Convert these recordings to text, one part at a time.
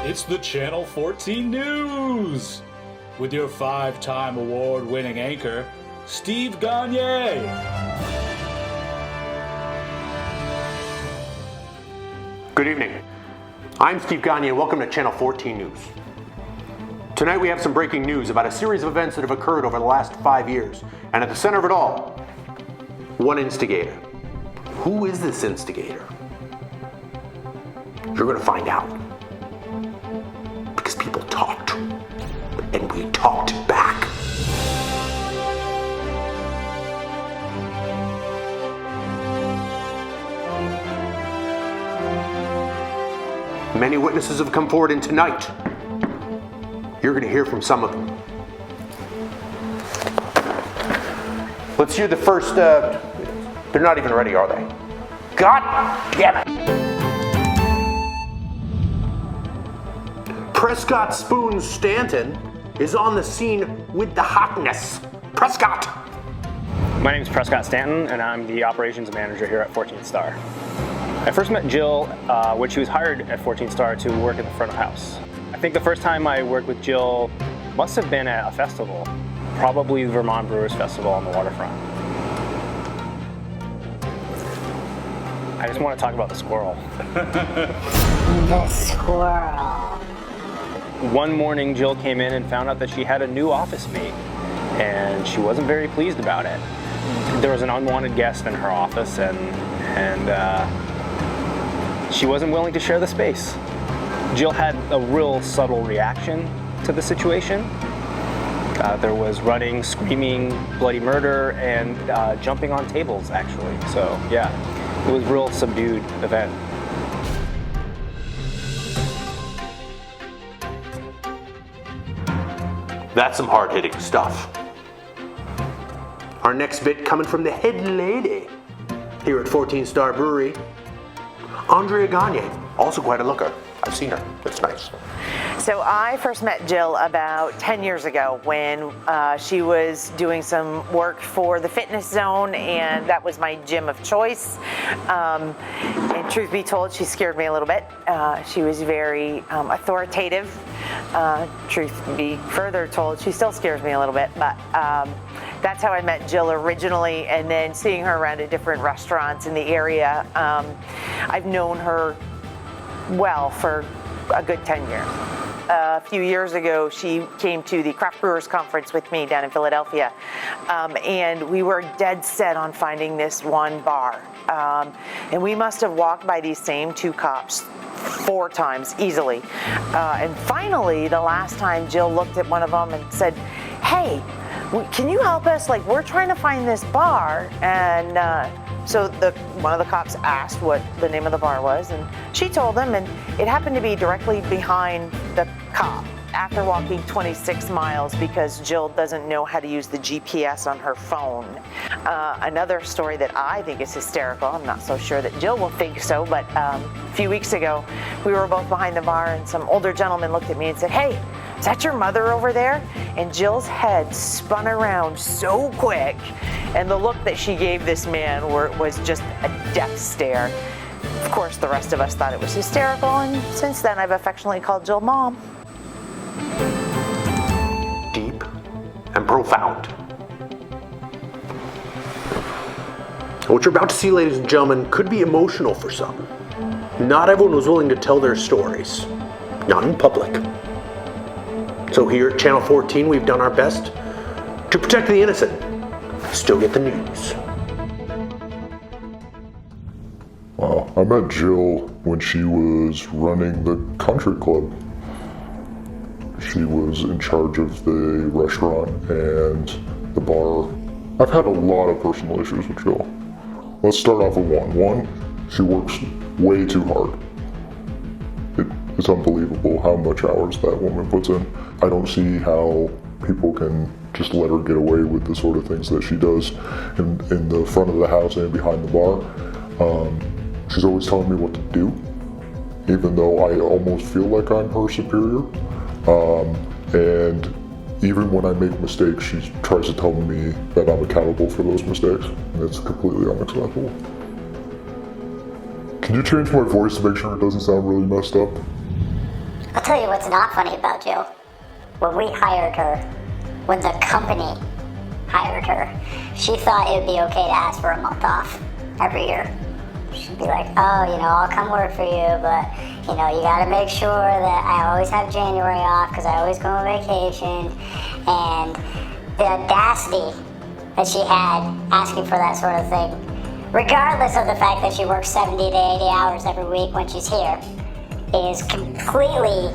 It's the Channel 14 News with your 5-time award-winning anchor, Steve Gagne. Good evening. I'm Steve Gagne and welcome to Channel 14 News. Tonight we have some breaking news about a series of events that have occurred over the last 5 years. And at the center of it all, one instigator. Who is this instigator? You're going to find out. Because people talked. And we talked back. Many witnesses have come forward, and tonight, you're going to hear from some of them. Let's hear the first, they're not even ready, are they? God damn it! Prescott Spoon Stanton is on the scene with the hotness. Prescott! My name is Prescott Stanton, and I'm the operations manager here at 14 Star. I first met Jill when she was hired at 14 Star to work in the front of house. I think the first time I worked with Jill must have been at a festival, probably the Vermont Brewers Festival on the waterfront. I just want to talk about the squirrel. The squirrel. One morning, Jill came in and found out that she had a new office mate, and she wasn't very pleased about it. There was an unwanted guest in her office, and she wasn't willing to share the space. Jill had a real subtle reaction to the situation. There was running, screaming, bloody murder, and jumping on tables, actually. So, yeah, it was a real subdued event. That's some hard-hitting stuff. Our next bit coming from the head lady here at 14 Star Brewery, Andrea Gagne, also quite a looker. I've seen her. It's nice. So I first met Jill about 10 years ago when she was doing some work for the Fitness Zone, and that was my gym of choice. And truth be told, she scared me a little bit. She was very authoritative. Truth be further told, she still scares me a little bit, but that's how I met Jill originally, and then seeing her around at different restaurants in the area. I've known her well for a good 10 years. A few years ago, she came to the Craft Brewers Conference with me down in Philadelphia, and we were dead set on finding this one bar. And we must have walked by these same two cops 4 times easily. And finally, the last time, Jill looked at one of them and said, "Hey, can you help us? Like, we're trying to find this bar." And so one of the cops asked what the name of the bar was, and she told him, and it happened to be directly behind the cop after walking 26 miles because Jill doesn't know how to use the GPS on her phone. Another story that I think is hysterical, I'm not so sure that Jill will think so, but a few weeks ago, we were both behind the bar and some older gentleman looked at me and said, "Hey, is that your mother over there?" And Jill's head spun around so quick, and the look that she gave this man was just a death stare. Of course, the rest of us thought it was hysterical, and since then I've affectionately called Jill Mom. Deep and profound. What you're about to see, ladies and gentlemen, could be emotional for some. Not everyone was willing to tell their stories. Not in public. So here at Channel 14, we've done our best to protect the innocent. Still get the news. Wow, I met Jill when she was running the country club. She was in charge of the restaurant and the bar. I've had a lot of personal issues with Jill. Let's start off with one. One, she works way too hard. It's unbelievable how much hours that woman puts in. I don't see how people can just let her get away with the sort of things that she does in the front of the house and behind the bar. She's always telling me what to do, even though I almost feel like I'm her superior. And even when I make mistakes, she tries to tell me that I'm accountable for those mistakes, and it's completely unacceptable. Can you change my voice to make sure it doesn't sound really messed up? I'll tell you what's not funny about Jill. When we hired her, when the company hired her, she thought it would be okay to ask for a month off every year. She'd be like, oh, I'll come work for you, but, you gotta make sure that I always have January off because I always go on vacation. And the audacity that she had asking for that sort of thing, regardless of the fact that she works 70 to 80 hours every week when she's here, is completely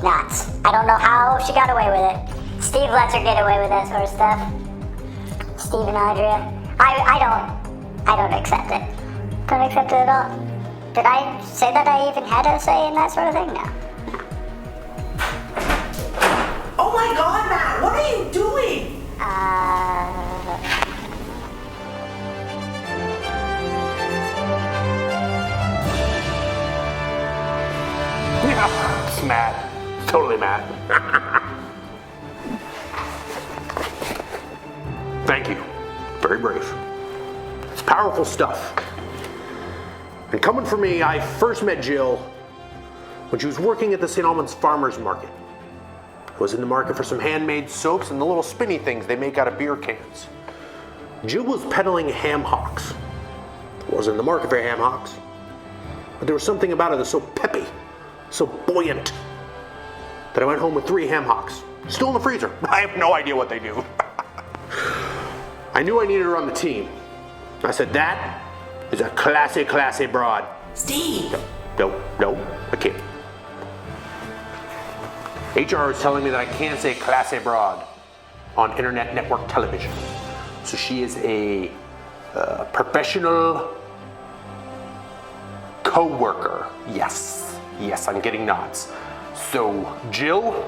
nuts. I don't know how she got away with it. Steve lets her get away with that sort of stuff. Steve and Andrea. I don't accept it. Don't accept it at all. Did I say that I even had a say in that sort of thing? No. Oh my God, Matt, what are you doing? Yeah, it's Matt. It's totally Matt. Thank you. Very brave. It's powerful stuff. And coming from me, I first met Jill when she was working at the St. Albans Farmers Market. I was in the market for some handmade soaps and the little spinny things they make out of beer cans. Jill was peddling ham hocks. I wasn't in the market for ham hocks, but there was something about it that's so peppy, so buoyant, that I went home with 3 ham hocks, still in the freezer. I have no idea what they do. I knew I needed her on the team. I said, that is a classy broad. Steve! No, I can't. HR is telling me that I can't say classy broad on internet network television. So she is a professional co-worker. Yes, I'm getting nods. So Jill,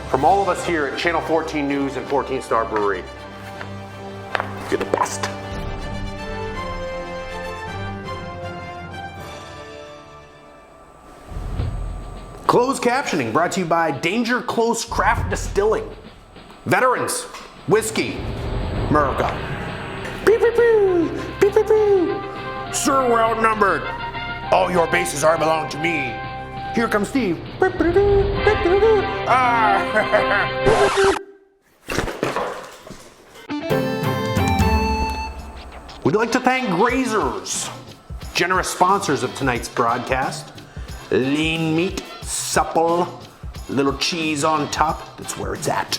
from all of us here at Channel 14 News and 14 Star Brewery, you're the best. Closed captioning brought to you by Danger Close Craft Distilling. Veterans, whiskey, America. Beep, beep, beep, beep, beep, beep. Sir, we're outnumbered. All your bases are belong to me. Here comes Steve. We'd like to thank Grazers, generous sponsors of tonight's broadcast. Lean meat, supple, little cheese on top. That's where it's at.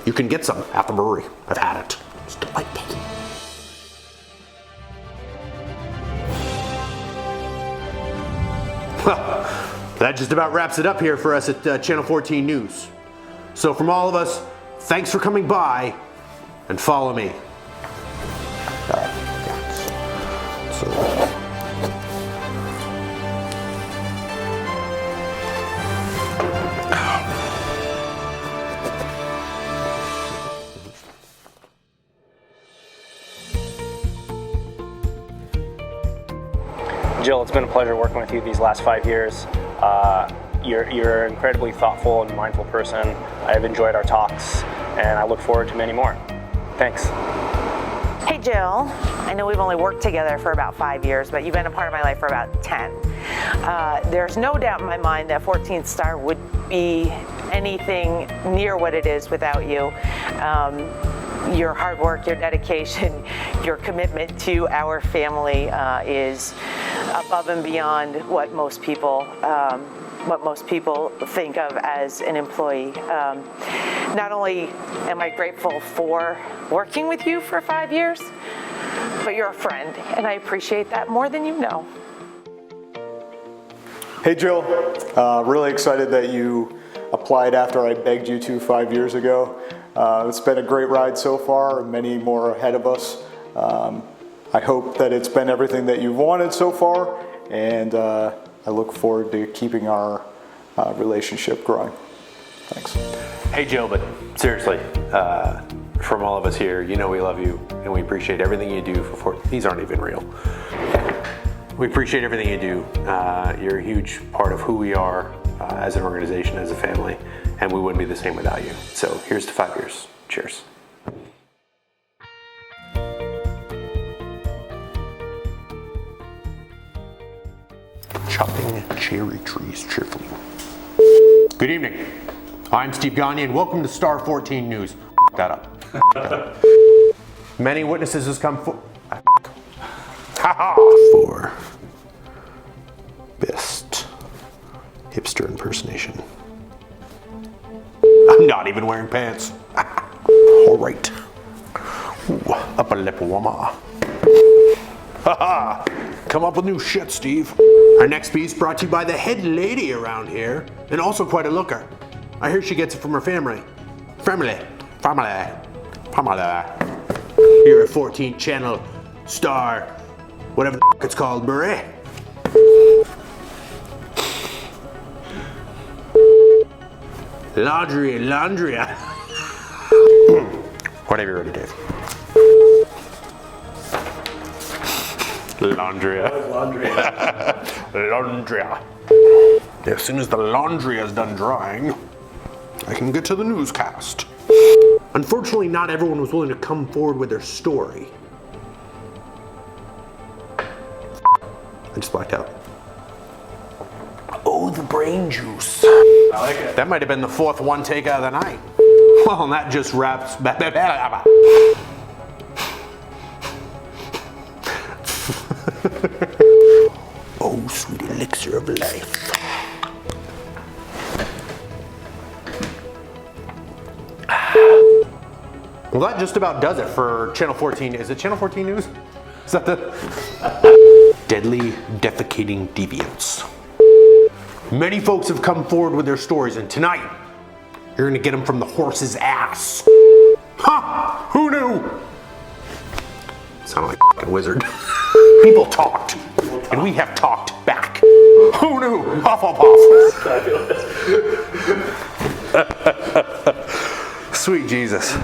You can get some at the brewery. I've had it. It's delightful. Well, that just about wraps it up here for us at Channel 14 News. So from all of us, thanks for coming by and follow me. Jill, it's been a pleasure working with you these last 5 years. You're an incredibly thoughtful and mindful person. I've enjoyed our talks, and I look forward to many more. Thanks. Hey Jill, I know we've only worked together for about 5 years, but you've been a part of my life for about 10. There's no doubt in my mind that 14th Star would be anything near what it is without you. Your hard work, your dedication, your commitment to our family is above and beyond what most people think of as an employee. Not only am I grateful for working with you for 5 years, but you're a friend, and I appreciate that more than you know. Hey Jill, really excited that you applied after I begged you to 5 years ago. It's been a great ride so far, many more ahead of us. I hope that it's been everything that you've wanted so far, and I look forward to keeping our relationship growing. Thanks. Hey Jill, but seriously, from all of us here, you know we love you and we appreciate everything you do these aren't even real. We appreciate everything you do. You're a huge part of who we are as an organization, as a family, and we wouldn't be the same without you. So here's to 5 years. Cheers. chopping cherry trees cheerfully. Good evening. I'm Steve Gagne, and welcome to Star 14 News. That up. Many witnesses has come for best hipster impersonation. I'm not even wearing pants. All right. Ooh, upper lip warmer. Haha! Come up with new shit, Steve. Our next piece brought to you by the head lady around here, and also quite a looker. I hear she gets it from her family. Family. Here at 14th Channel, Star, whatever the it's called, Brewery. Laundry. Whatever you're ready, Dave. Laundria. As soon as the laundry is done drying, I can get to the newscast. Unfortunately, not everyone was willing to come forward with their story. I just blacked out. Oh, the brain juice. I like it. That might have been the fourth one take out of the night. Well, and that just wraps. Oh, sweet elixir of life. Well, that just about does it for Channel 14. Is it Channel 14 News? Is that the deadly defecating deviants? Many folks have come forward with their stories, and tonight you're gonna get them from the horse's ass. Ha! Who knew? Sound like a fucking wizard. People talked, and we have talked back. Who knew? Hufflepuff. Fabulous. Sweet Jesus.